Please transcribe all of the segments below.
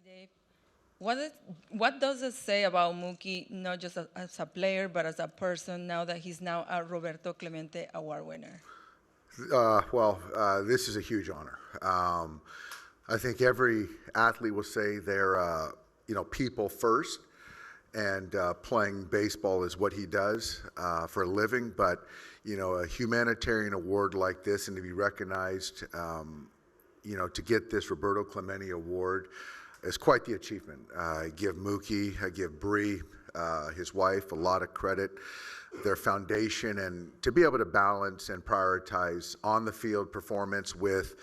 Dave. What does it say about Mookie, not just as a player, but as a person, now that he's now a Roberto Clemente Award winner? This is a huge honor. I think every athlete will say they're, people first, and playing baseball is what he does for a living. But, a humanitarian award like this and to be recognized, to get this Roberto Clemente Award is quite the achievement. I give Mookie, I give Bree, his wife, a lot of credit, their foundation, and to be able to balance and prioritize on the field performance with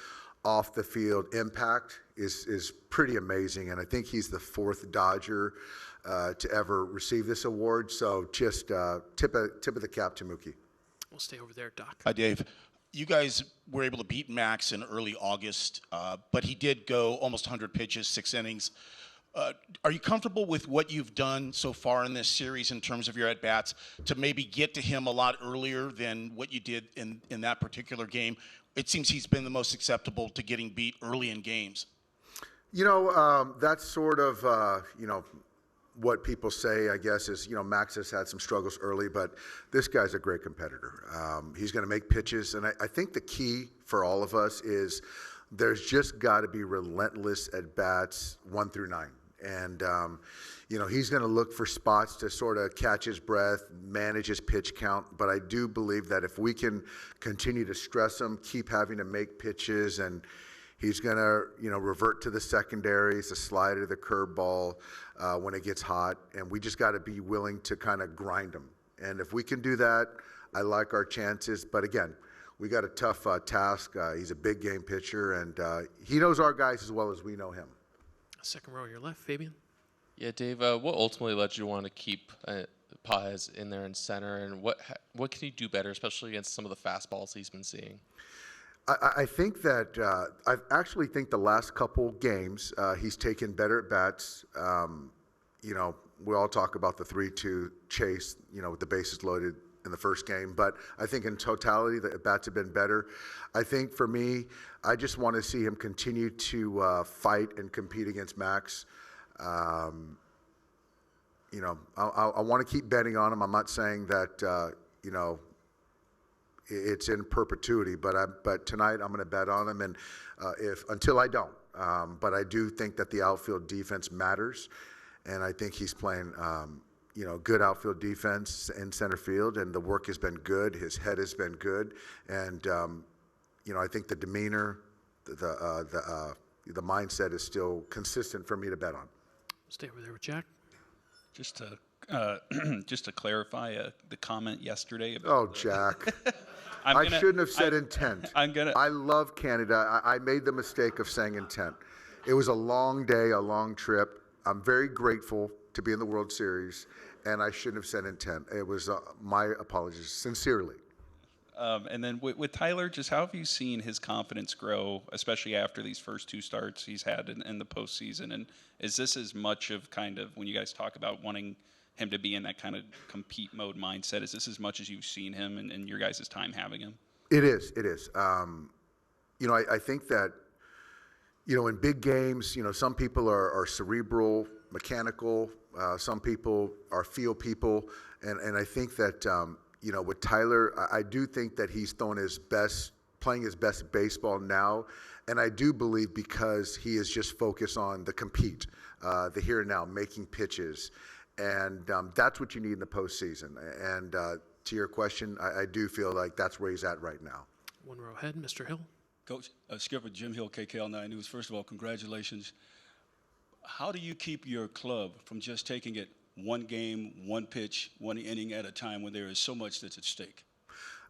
off the field impact is pretty amazing. And I think he's the fourth Dodger to ever receive this award. So just tip of the cap to Mookie. We'll stay over there, Doc. Hi, Dave. You guys were able to beat Max in early August, but he did go almost 100 pitches, 6 innings. Are you comfortable with what you've done so far in this series in terms of your at-bats to maybe get to him a lot earlier than what you did in that particular game? It seems he's been the most acceptable to getting beat early in games. That's sort of, what people say, I guess, is, Max has had some struggles early, but this guy's a great competitor. He's going to make pitches, and I think the key for all of us is there's just got to be relentless at-bats 1 through 9. And, he's going to look for spots to sort of catch his breath, manage his pitch count. But I do believe that if we can continue to stress him, keep having to make pitches, and he's going to, revert to the secondaries, the slider, the curveball when it gets hot. And we just got to be willing to kind of grind him. And if we can do that, I like our chances. But again, we got a tough task. He's a big game pitcher, and he knows our guys as well as we know him. Second row, your left, Fabian. Yeah, Dave, what ultimately led you to want to keep Paz in there in center, and what can he do better, especially against some of the fastballs he's been seeing? I think that I actually think the last couple games he's taken better at bats. We all talk about the 3-2 chase, with the bases loaded in the first game, but I think in totality the bats have been better. I think for me, I just want to see him continue to fight and compete against Max. I want to keep betting on him. I'm not saying that it's in perpetuity, but tonight I'm going to bet on him, and until I don't. But I do think that the outfield defense matters, and I think he's playing good outfield defense in center field, and the work has been good. His head has been good, and I think the demeanor, the mindset is still consistent for me to bet on. Stay over there with Jack. Just to clarify the comment yesterday about Jack. I shouldn't have said intent. I love Canada. I made the mistake of saying intent. It was a long day, a long trip. I'm very grateful to be in the World Series, and I shouldn't have said intent. It was my apologies, sincerely. And then with Tyler, just how have you seen his confidence grow, especially after these first 2 starts he's had in the postseason? And is this as much of kind of, when you guys talk about wanting him to be in that kind of compete mode mindset, is this as much as you've seen him and your guys' time having him? It is. I think that, in big games, some people are cerebral, mechanical. Some people are feel people. And I think that, with Tyler, I do think that he's playing his best baseball now. And I do believe because he is just focused on the compete, the here and now, making pitches. And that's what you need in the postseason. And to your question, I do feel like that's where he's at right now. One row ahead, Mr. Hill. Coach, Skipper Jim Hill, KKL 9 News. First of all, congratulations. How do you keep your club from just taking it one game, one pitch, one inning at a time when there is so much that's at stake?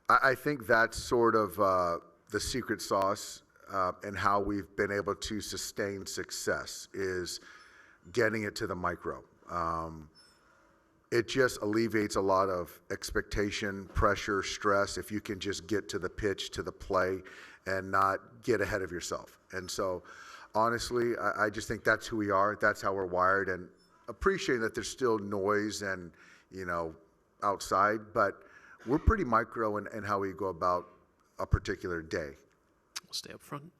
I think that's sort of the secret sauce and how we've been able to sustain success is getting it to the micro. It just alleviates a lot of expectation, pressure, stress if you can just get to the pitch, to the play, and not get ahead of yourself. And so, honestly, I just think that's who we are. That's how we're wired, and appreciating that there's still noise and, outside, but we're pretty micro in how we go about a particular day. We'll stay up front.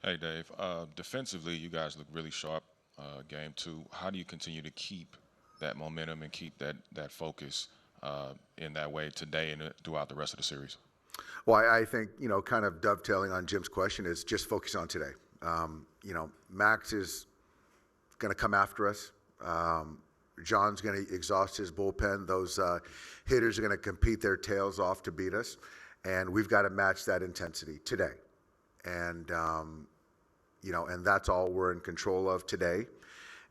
Hey, Dave. Defensively, you guys look really sharp. game two. How do you continue to keep that momentum and keep that focus in that way today and throughout the rest of the series? Well, I think, kind of dovetailing on Jim's question is just focus on today. Max is going to come after us. John's going to exhaust his bullpen. Those hitters are going to compete their tails off to beat us. And we've got to match that intensity today. And, and that's all we're in control of today.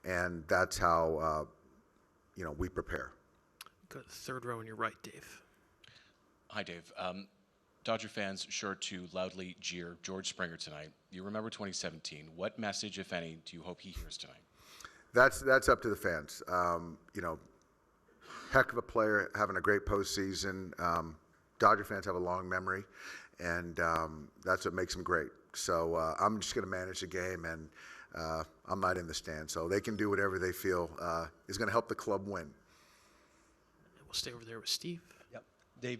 And that's how, we prepare. Go to the third row on your right, Dave. Hi, Dave. Dodger fans sure to loudly jeer George Springer tonight. You remember 2017. What message, if any, do you hope he hears tonight? That's up to the fans. Heck of a player, having a great postseason. Dodger fans have a long memory, and that's what makes them great. So I'm just going to manage the game, and I'm not in the stand. So they can do whatever they feel is going to help the club win. We'll stay over there with Steve. Yep. Dave,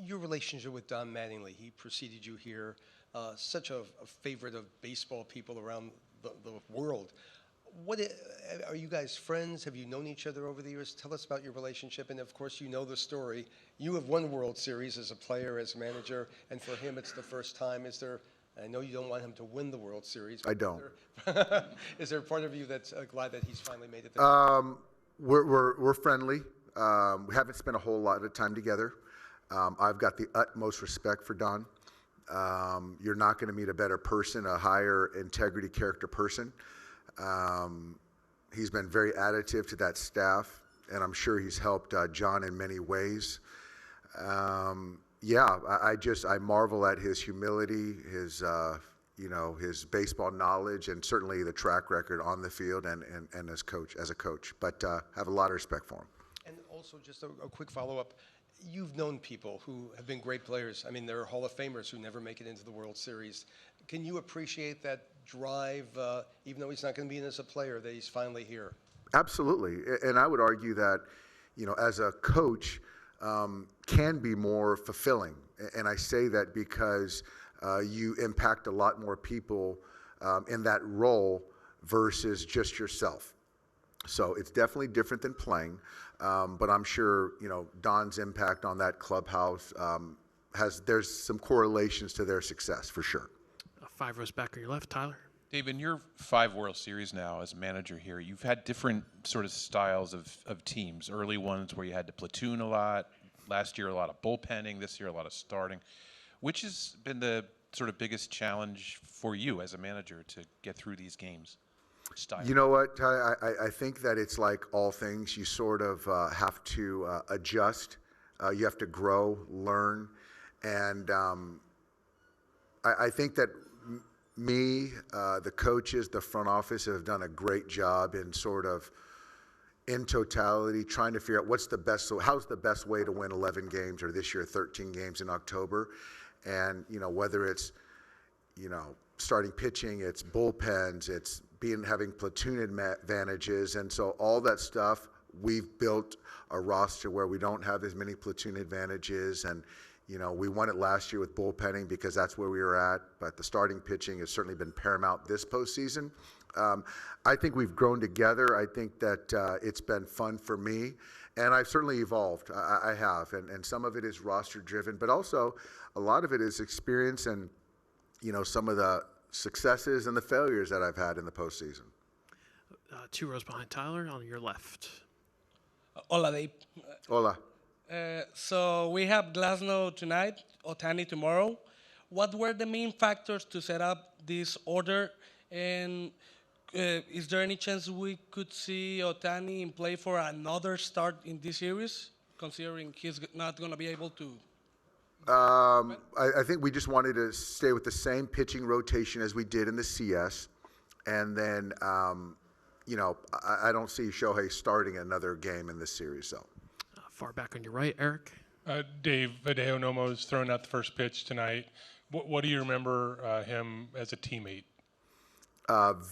your relationship with Don Mattingly, he preceded you here, such a favorite of baseball people around the world. Are you guys friends? Have you known each other over the years? Tell us about your relationship. And, of course, you know the story. You have won World Series as a player, as a manager, and for him it's the first time. I know you don't want him to win the World Series. I don't. Is there a part of you that's glad that he's finally made it? We're friendly. We haven't spent a whole lot of time together. I've got the utmost respect for Don. You're not going to meet a better person, a higher integrity character person. He's been very additive to that staff, and I'm sure he's helped John in many ways. I marvel at his humility, his baseball knowledge, and certainly the track record on the field and as a coach. But have a lot of respect for him. And also, just a quick follow-up. You've known people who have been great players. I mean, there are Hall of Famers who never make it into the World Series. Can you appreciate that drive, even though he's not going to be in as a player, that he's finally here? Absolutely. And I would argue that, as a coach, can be more fulfilling. And I say that because you impact a lot more people in that role versus just yourself. So it's definitely different than playing, but I'm sure Don's impact on that clubhouse there's some correlations to their success for sure. 5 rows back on your left, Tyler. Dave, in your 5 World Series now as manager here, you've had different sort of styles of teams. Early ones where you had to platoon a lot. Last year, a lot of bullpenning. This year, a lot of starting. Which has been the sort of biggest challenge for you as a manager to get through these games? Style. You know what, Ty? I think that it's like all things. You sort of have to adjust. You have to grow, learn. And I think that me, the coaches, the front office have done a great job in sort of, in totality, trying to figure out how's the best way to win 11 games, or this year 13 games in October. And, whether it's, starting pitching, it's bullpens, it's having platoon advantages. And so all that stuff, we've built a roster where we don't have as many platoon advantages. And, we won it last year with bullpenning because that's where we were at. But the starting pitching has certainly been paramount this postseason. I think we've grown together. I think that it's been fun for me. And I've certainly evolved. I have. And some of it is roster driven, but also a lot of it is experience and, some of the successes and the failures that I've had in the postseason. 2 rows behind Tyler on your left. Hola, Dave. Hola. So we have Glasnow tonight, Ohtani tomorrow. What were the main factors to set up this order? And is there any chance we could see Ohtani in play for another start in this series, considering he's not going to be able to? I think we just wanted to stay with the same pitching rotation as we did in the CS. And then, I don't see Shohei starting another game in this series. So. Far back on your right, Eric. Dave, Hideo Nomo's thrown out the first pitch tonight. What do you remember him as a teammate?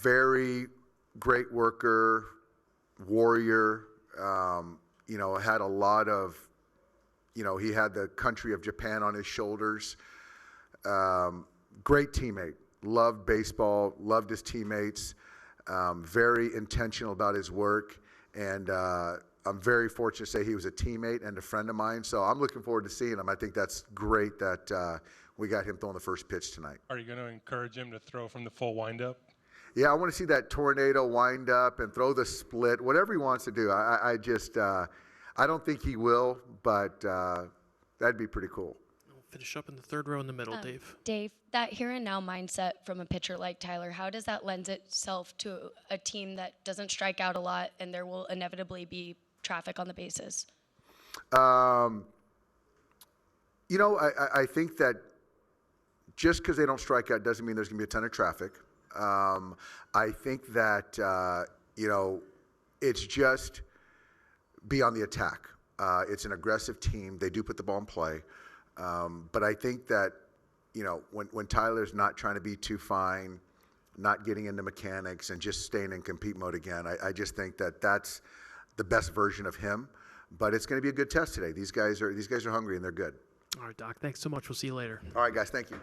Very great worker, warrior. Had a lot of, he had the country of Japan on his shoulders. Great teammate. Loved baseball. Loved his teammates. very intentional about his work, and I'm very fortunate to say he was a teammate and a friend of mine. So I'm looking forward to seeing him. I think that's great that we got him throwing the first pitch tonight. Are you going to encourage him to throw from the full windup? Yeah, I want to see that tornado wind up and throw the split, whatever he wants to do. I just, I don't think he will, but that'd be pretty cool. We'll finish up in the third row in the middle, Dave. Dave, that here and now mindset from a pitcher like Tyler, how does that lend itself to a team that doesn't strike out a lot and there will inevitably be traffic on the bases? You know, I think that just because they don't strike out doesn't mean there's going to be a ton of traffic. I think that, you know, it's just be on the attack. It's an aggressive team. They do put the ball in play. But I think that, you know, when Tyler's not trying to be too fine, not getting into mechanics, and just staying in compete mode again, I just think that that's the best version of him. But it's going to be a good test today. These guys are hungry and they're good. All right, Doc. Thanks so much. We'll see you later. All right, guys. Thank you.